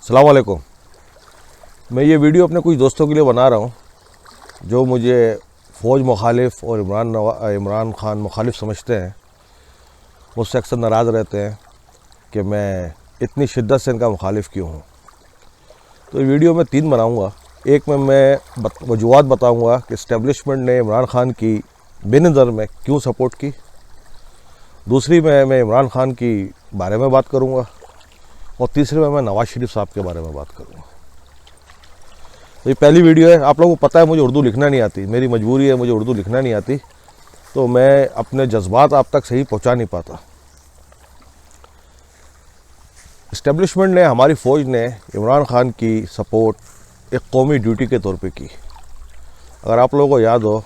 अस्सलाम वालेकुम। मैं ये वीडियो अपने कुछ दोस्तों के लिए बना रहा हूँ जो मुझे फ़ौज मुखालिफ और इमरान खान मुखालिफ समझते हैं। मुझसे अक्सर नाराज़ रहते हैं कि मैं इतनी शिद्दत से इनका मुखालिफ क्यों हूँ। तो ये वीडियो मैं 3 बनाऊँगा। एक में मैं वजूहात बताऊँगा कि इस्टेब्लिशमेंट ने इमरान खान की बेनज़र में क्यों सपोर्ट की। दूसरी में मैं इमरान खान की बारे में बात करूँगा और तीसरे में मैं नवाज़ शरीफ साहब के बारे में बात करूँगा। तो ये पहली वीडियो है। आप लोगों को पता है मुझे उर्दू लिखना नहीं आती, मेरी मजबूरी है, मुझे उर्दू लिखना नहीं आती, तो मैं अपने जज्बात आप तक सही पहुंचा नहीं पाता। इस्टेब्लिशमेंट ने, हमारी फ़ौज ने इमरान खान की सपोर्ट एक कौमी ड्यूटी के तौर पे की। अगर आप लोगों को याद हो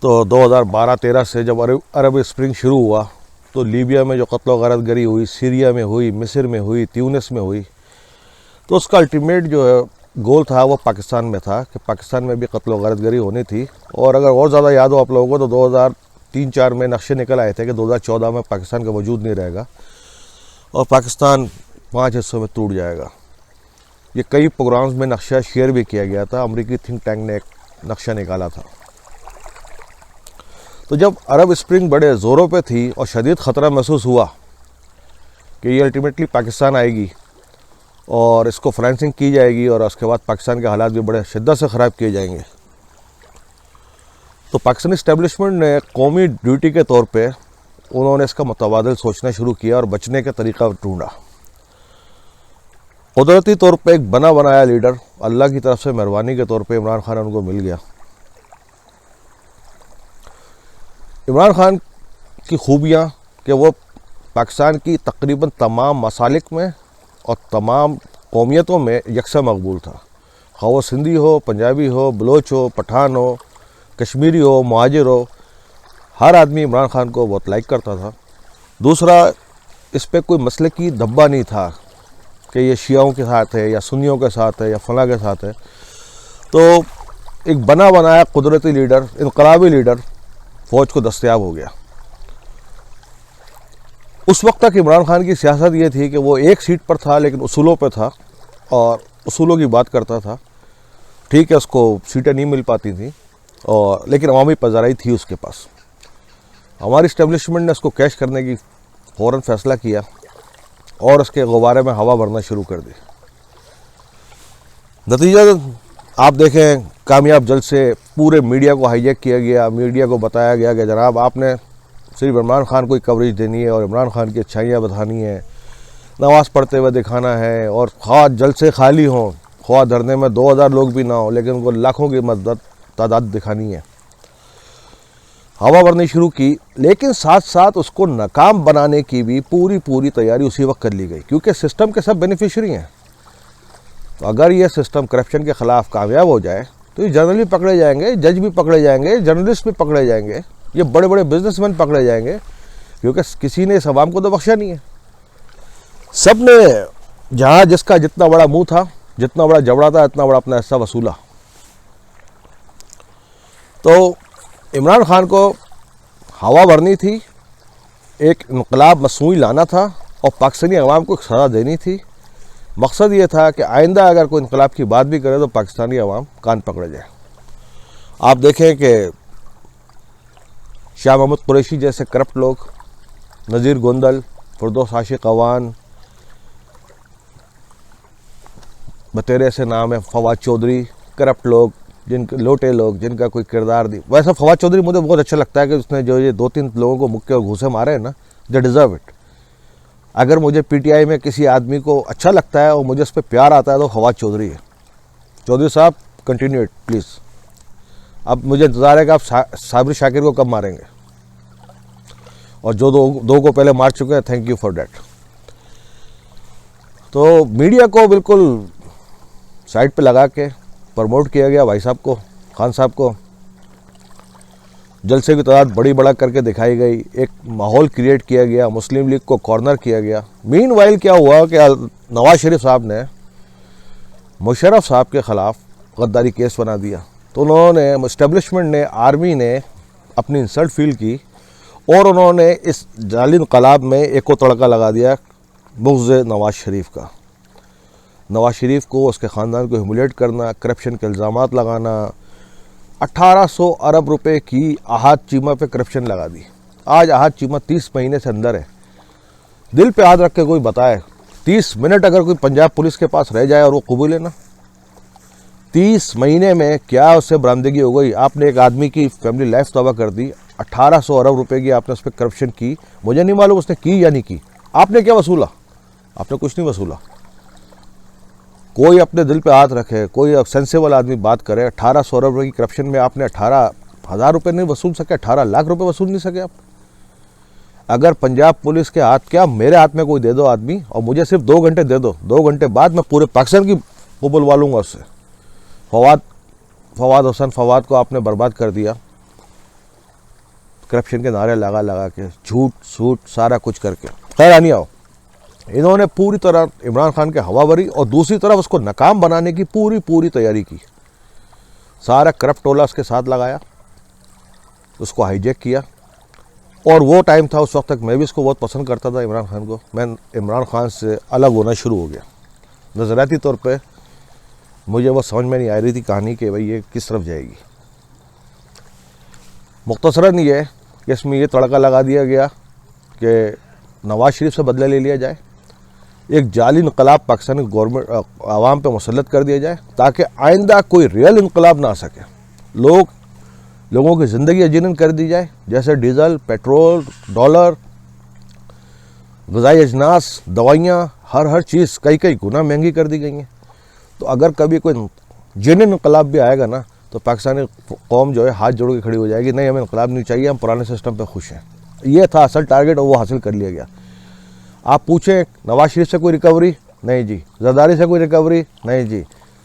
तो 2012-13 से जब अरब स्प्रिंग शुरू हुआ तो लीबिया में जो कत्ल गारत गरी हुई, सीरिया में हुई, मिस्र में हुई, ट्यूनिस में हुई, तो उसका अल्टीमेट जो है गोल था वो पाकिस्तान में था कि पाकिस्तान में भी कत्ल गारत गरी होनी थी। और अगर और ज़्यादा याद हो आप लोगों को तो 2003-4 में नक्शे निकल आए थे कि 2014 में पाकिस्तान का वजूद नहीं रहेगा और पाकिस्तान 5 हिस्सों में टूट जाएगा। ये कई प्रोग्राम्स में नक्शा शेयर भी किया गया था। अमेरिकी थिंक टैंक ने एक नक्शा निकाला था। तो जब अरब स्प्रिंग बड़े ज़ोरों पे थी और शदीद ख़तरा महसूस हुआ कि ये अल्टीमेटली पाकिस्तान आएगी और इसको फाइनेंसिंग की जाएगी और उसके बाद पाकिस्तान के हालात भी बड़े शिद्दत से ख़राब किए जाएंगे, तो पाकिस्तानी इस्टेब्लिशमेंट ने कौमी ड्यूटी के तौर पे उन्होंने इसका मुतबादिल सोचना शुरू किया और बचने का तरीका ढूंढा। कुदरती तौर पे एक बना बनाया लीडर अल्लाह की तरफ से मेहरबानी के तौर पे इमरान खान उनको मिल गया। इमरान खान की खूबियाँ कि वो पाकिस्तान की तकरीबन तमाम मसालिक में और तमाम कौमियतों में यकसा मकबूल था। खा वो सिंधी हो, पंजाबी हो, बलोच हो, पठान हो, कश्मीरी हो, मुहाजिर हो, हर आदमी इमरान खान को बहुत लाइक करता था। दूसरा, इस पर कोई मसले की धब्बा नहीं था कि ये शियाओं के साथ है या सुन्नियों के साथ है या फलां के साथ है। तो एक बना बनाया कुदरती लीडर, इनकलाबी लीडर फ़ौज को दस्तयाब हो गया। उस वक्त तक इमरान खान की सियासत ये थी कि वो एक सीट पर था लेकिन उसूलों पे था और उसूलों की बात करता था। ठीक है, उसको सीटें नहीं मिल पाती थी और लेकिन अवामी पज़राई थी उसके पास। हमारी इस्टेब्लिशमेंट ने उसको कैश करने की फ़ौरन फ़ैसला किया और उसके गुब्बारे में हवा भरना शुरू कर दी। नतीजा आप देखें, कामयाब जलसे, पूरे मीडिया को हाईजैक किया गया। मीडिया को बताया गया कि जनाब आपने सिर्फ इमरान खान को ही कवरेज देनी है और इमरान खान की अच्छाइयाँ बतानी है, नमाज पढ़ते हुए दिखाना है और ख्वाह जलसे खाली हों, ख्वाह धरने में 2000 लोग भी ना हो लेकिन उनको लाखों की मदद तादाद दिखानी है। हवा भरनी शुरू की, लेकिन साथ साथ उसको नाकाम बनाने की भी पूरी तैयारी उसी वक्त कर ली गई क्योंकि सिस्टम के सब बेनिफिशरी हैं। तो अगर ये सिस्टम करप्शन के ख़िलाफ़ कामयाब हो जाए तो ये जर्नल भी पकड़े जाएंगे, जज भी पकड़े जाएंगे, जर्नलिस्ट भी पकड़े जाएंगे, ये बड़े बड़े बिजनेसमैन पकड़े जाएंगे क्योंकि किसी ने इस अवाम को तो बख्शा नहीं है। सब ने जहाँ जिसका जितना बड़ा मुंह था, जितना बड़ा जबड़ा था, इतना बड़ा अपना हिस्सा वसूला। तो इमरान खान को हवा भरनी थी, एक इनकलाब मसनूई लाना था और पाकिस्तानी अवाम को सज़ा देनी थी। मकसद ये था कि आइंदा अगर कोई इनकलाब की बात भी करे तो पाकिस्तानी अवाम कान पकड़े जाए। आप देखें कि शाह महमूद कुरैशी जैसे करप्ट लोग, नज़ीर गोंदल, फिरदौस आशिक अवान, बतेरे से नाम है, फवाद चौधरी, करप्ट लोग, जिनके लोटे लोग, जिनका कोई किरदार नहीं। वैसे फवाद चौधरी मुझे बहुत अच्छा लगता है कि उसने जो ये 2-3 लोगों को मुक्के और घूसे मारे हैं ना, दे डिज़र्व इट। अगर मुझे पीटीआई में किसी आदमी को अच्छा लगता है और मुझे उस पर प्यार आता है तो फवाद चौधरी है। चौधरी साहब कंटिन्यू इट प्लीज़। अब मुझे इंतज़ार है कि आप साबिर शाकिर को कब मारेंगे और जो दो को पहले मार चुके हैं, थैंक यू फॉर डैट। तो मीडिया को बिल्कुल साइड पे लगा के प्रमोट किया गया भाई साहब को, खान साहब को। जलसे की तादाद बड़ी बड़ा करके दिखाई गई, एक माहौल क्रिएट किया गया, मुस्लिम लीग को कॉर्नर किया गया। मीनवाइल क्या हुआ कि नवाज शरीफ साहब ने मुशर्रफ साहब के ख़िलाफ़ गद्दारी केस बना दिया। तो उन्होंने, इस्टेब्लिशमेंट ने, आर्मी ने अपनी इंसल्ट फील की और उन्होंने इस जाली इनकलाब में एक को तड़का लगा दिया बुग़्ज़ नवाज शरीफ का। नवाज शरीफ को, उसके ख़ानदान को ह्यूमिलेट करना, करप्शन के इल्ज़ामात लगाना। 1800 अरब रुपए की आहत चीमा पे करप्शन लगा दी। आज आहत चीमा 30 महीने से अंदर है। दिल पे हाथ रख के कोई बताए 30 मिनट अगर कोई पंजाब पुलिस के पास रह जाए और वो कबूले ना, 30 महीने में क्या उससे बरामदगी हो गई? आपने एक आदमी की फैमिली लाइफ तबाह कर दी। 1800 अरब रुपए की आपने उस पर करप्शन की। मुझे नहीं मालूम उसने की या नहीं की। आपने क्या वसूला? आपने कुछ नहीं वसूला। कोई अपने दिल पे हाथ रखे, कोई सेंसेबल आदमी बात करे। 1800 अरब रुपए की करप्शन में आपने 18,000 रुपये नहीं वसूल सके, 18 लाख रुपए वसूल नहीं सके आप। अगर पंजाब पुलिस के हाथ, क्या मेरे हाथ में कोई दे दो आदमी और मुझे सिर्फ 2 घंटे दे दो, 2 घंटे बाद मैं पूरे पाकिस्तान की वो बुलवा लूँगा उससे। फवाद हुसैन फवाद को आपने बर्बाद कर दिया करप्शन के नारे लगा लगा के, झूठ सूट सारा कुछ करके। खैर आनी आओ, इन्होंने पूरी तरह इमरान खान के हवा भरी और दूसरी तरफ उसको नाकाम बनाने की पूरी तैयारी की। सारा करप्ट टोला उसके साथ लगाया, उसको हाईजैक किया। और वो टाइम था, उस वक्त तक मैं भी इसको बहुत पसंद करता था इमरान खान को। मैं इमरान खान से अलग होना शुरू हो गया। नज़रियाती तौर पे मुझे वो समझ में नहीं आ रही थी कहानी कि भाई ये किस तरफ जाएगी। मुख्तसरन ये कि इसमें ये तड़का लगा दिया गया कि नवाज शरीफ से बदला ले लिया जाए, एक जाली इनकलाब पाकिस्तानी गवर्नमेंट आवाम पे मुसल्लत कर दिया जाए ताकि आइंदा कोई रियल इनकलाब ना आ सके। लोगों की ज़िंदगी अजीनन कर दी जाए, जैसे डीजल, पेट्रोल, डॉलर, ग़िज़ाई अजनास, दवाइयाँ, हर चीज़ कई गुना महंगी कर दी गई हैं। तो अगर कभी कोई जेन्युइन इनकलाब भी आएगा ना, तो पाकिस्तानी कौम जो है हाथ जोड़ के खड़ी हो जाएगी, नहीं हमें इनकलाब नहीं चाहिए, हम पुराने सिस्टम पे खुश हैं। ये था असल टारगेट और वो हासिल कर लिया गया। आप पूछें नवाज शरीफ से कोई रिकवरी? नहीं जी। जरदारी से कोई रिकवरी? नहीं जी।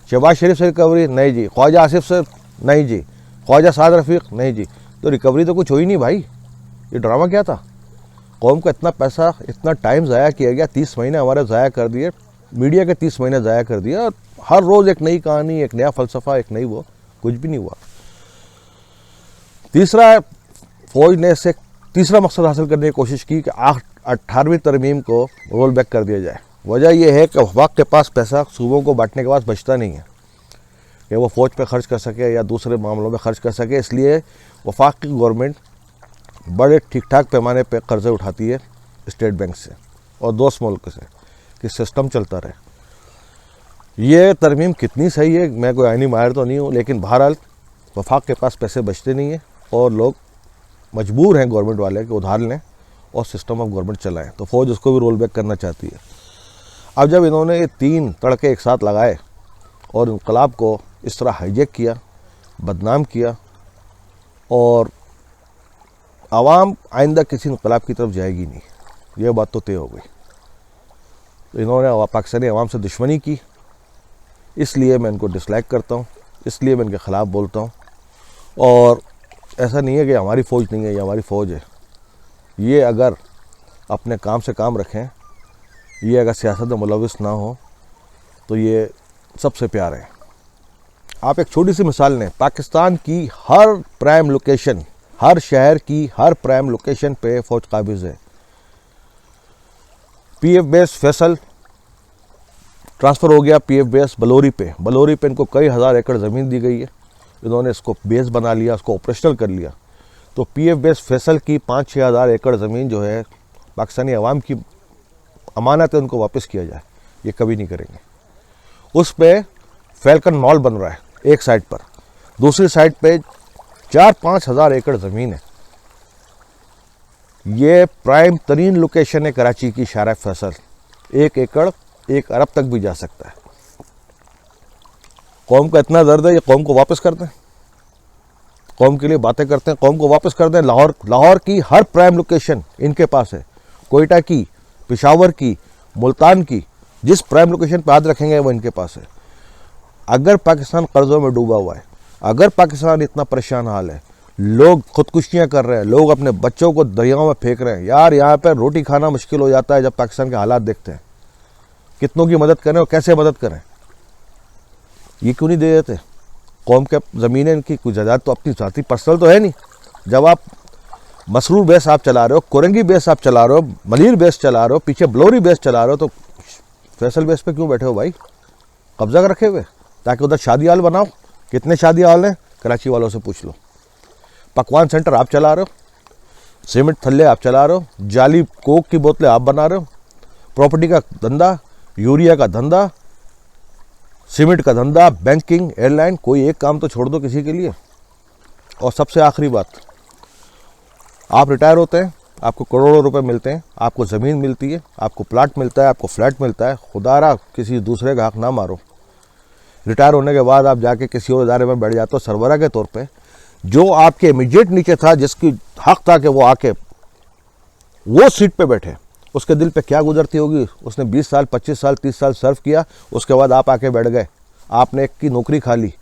शहबाज शरीफ से रिकवरी? नहीं जी। ख्वाजा आसिफ से? नहीं जी। ख्वाजा साद रफ़ीक? नहीं जी। तो रिकवरी तो कुछ हुई नहीं भाई। ये ड्रामा क्या था? कौम का इतना पैसा, इतना टाइम ज़ाया किया गया, 30 महीने हमारे ज़ाया कर दिए, मीडिया के 30 महीने ज़ाया कर दिया। हर रोज़ एक नई कहानी, एक नया फ़लसफ़ा, एक नई वो, कुछ भी नहीं हुआ। तीसरा, फौज ने इससे तीसरा मकसद हासिल करने की कोशिश की कि 18वीं तरमीम को रोल बैक कर दिया जाए। वजह यह है कि वफाक के पास पैसा सूबों को बांटने के बाद बचता नहीं है कि वो फ़ौज पे खर्च कर सके या दूसरे मामलों में खर्च कर सके। इसलिए वफाक की गवर्नमेंट बड़े ठीक ठाक पैमाने पे कर्ज़े उठाती है स्टेट बैंक से और दोस्त मुल्क से कि सिस्टम चलता रहे। ये तरमीम कितनी सही है, मैं कोई आईनी माहिर तो नहीं हूँ, लेकिन बहरहाल वफाक के पास पैसे बचते नहीं हैं और लोग मजबूर हैं गवर्नमेंट वाले कि उधार लें और सिस्टम ऑफ गवर्नमेंट चलाएं। तो फ़ौज उसको भी रोल बैक करना चाहती है। अब जब इन्होंने ये 3 तड़के एक साथ लगाए और इनकलाब को इस तरह हाईजैक किया, बदनाम किया, और आवाम आइंदा किसी इनकलाब की तरफ जाएगी नहीं, ये बात तो तय हो गई। तो इन्होंने पाकिस्तानी आवाम से दुश्मनी की, इसलिए मैं इनको डिसलाइक करता हूँ, इसलिए मैं इनके ख़िलाफ़ बोलता हूँ। और ऐसा नहीं है कि हमारी फ़ौज नहीं है, ये हमारी फ़ौज है। ये अगर अपने काम से काम रखें, ये अगर सियासत में मुलविस ना हो, तो ये सबसे प्यारे हैं। आप एक छोटी सी मिसाल लें, पाकिस्तान की हर प्राइम लोकेशन, हर शहर की हर प्राइम लोकेशन पे फ़ौज काबिज़ है। PF बेस फैसल ट्रांसफ़र हो गया PF बेस बलौरी पे इनको कई हज़ार एकड़ ज़मीन दी गई है। इन्होंने इसको बेस बना लिया, इसको ऑपरेशनल कर लिया। तो PF बेस फैसल की 5-6 हज़ार एकड़ ज़मीन जो है पाकिस्तानी अवाम की अमानत है, उनको वापस किया जाए, ये कभी नहीं करेंगे। उस पे फैल्कन मॉल बन रहा है एक साइड पर, दूसरी साइड पे 4-5 हज़ार एकड़ ज़मीन है। ये प्राइम तरीन लोकेशन है कराची की शारा फैसल। 1 एकड़ 1 अरब तक भी जा सकता है। कौम का इतना दर्द है, ये कौम को वापस कर दें, कौम के लिए बातें करते हैं, कौम को वापस कर दें। लाहौर की हर प्राइम लोकेशन इनके पास है, कोयटा की, पेशावर की, मुल्तान की, जिस प्राइम लोकेशन पे हाथ रखेंगे वो इनके पास है। अगर पाकिस्तान कर्ज़ों में डूबा हुआ है, अगर पाकिस्तान इतना परेशान हाल है, लोग खुदकुशियाँ कर रहे हैं, लोग अपने बच्चों को दरियाओं में फेंक रहे हैं, यार यहाँ पर रोटी खाना मुश्किल हो जाता है जब पाकिस्तान के हालात देखते हैं। कितनों की मदद करें और कैसे मदद करें, ये क्यों नहीं दे देते? कौम के ज़मीनें, इनकी कुछ जायदाद तो अपनी जाती पर्सनल तो है नहीं। जब आप मसरूर बेस आप चला रहे हो, कोरंगी बेस आप चला रहे हो, मलीर बेस चला रहे हो, पीछे बलौरी बेस चला रहे हो, तो फैसल बेस पे क्यों बैठे हो भाई? कब्जा कर रखे हुए, ताकि उधर शादी हॉल बनाओ। कितने शादी हॉल हैं, कराची वालों से पूछ लो। पकवान सेंटर आप चला रहे हो, सीमेंट थल्ले आप चला रहे हो, जाली कोक की बोतलें आप बना रहे हो, प्रॉपर्टी का धंधा, यूरिया का धंधा, सीमेंट का धंधा, बैंकिंग, एयरलाइन, कोई एक काम तो छोड़ दो किसी के लिए। और सबसे आखिरी बात, आप रिटायर होते हैं, आपको करोड़ों रुपए मिलते हैं, आपको ज़मीन मिलती है, आपको प्लाट मिलता है, आपको फ्लैट मिलता है, खुदारा किसी दूसरे का हक ना मारो। रिटायर होने के बाद आप जाके किसी और इदारे में बैठ जाते हो सरबरा के तौर पे, जो आपके इमीडिएट नीचे था, जिसकी हक था कि वो आके वो सीट पे बैठे, उसके दिल पे क्या गुजरती होगी। उसने 20 साल 25 साल 30 साल सर्व किया, उसके बाद आप आके बैठ गए, आपने एक की नौकरी खा ली।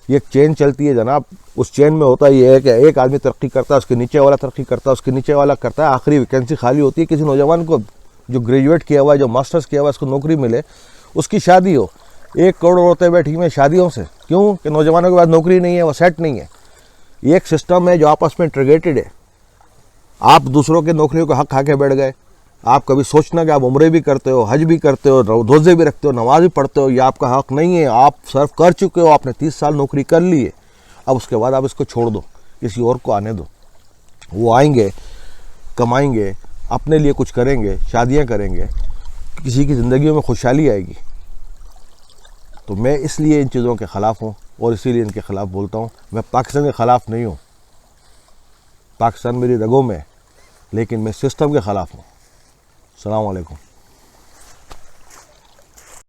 ये एक चेन चलती है जनाब। उस चेन में होता ये है कि एक आदमी तरक्की करता है, उसके नीचे वाला तरक्की करता है, उसके नीचे वाला करता है, आखिरी वैकेंसी खाली होती है। किसी नौजवान को जो ग्रेजुएट किया हुआ है, जो मास्टर्स किया हुआ है, उसको नौकरी मिले, उसकी शादी हो। 1 करोड़ औरतें बैठी हुई शादियों से, क्यों कि नौजवानों के पास नौकरी नहीं है, वो सेट नहीं है। ये एक सिस्टम है जो आपस में इंटीग्रेटेड है। आप दूसरों के नौकरियों का हक खा के बैठ गए। आप कभी सोचना कि आप उम्रे भी करते हो, हज भी करते हो, रोज़े भी रखते हो, नमाज भी पढ़ते हो, ये आपका हक नहीं है। आप सर्व कर चुके हो, आपने 30 साल नौकरी कर ली है। अब उसके बाद आप इसको छोड़ दो, किसी और को आने दो। वो आएंगे, कमाएंगे, अपने लिए कुछ करेंगे, शादियां करेंगे, किसी की ज़िंदगी में खुशहाली आएगी। तो मैं इसलिए इन चीज़ों के ख़िलाफ़ हूँ और इसीलिए इनके ख़िलाफ़ बोलता हूँ। मैं पाकिस्तान के ख़िलाफ़ नहीं हूँ, पाकिस्तान मेरी रगों में, लेकिन मैं सिस्टम के ख़िलाफ़ हूँ। अस्सलाम वालेकुम।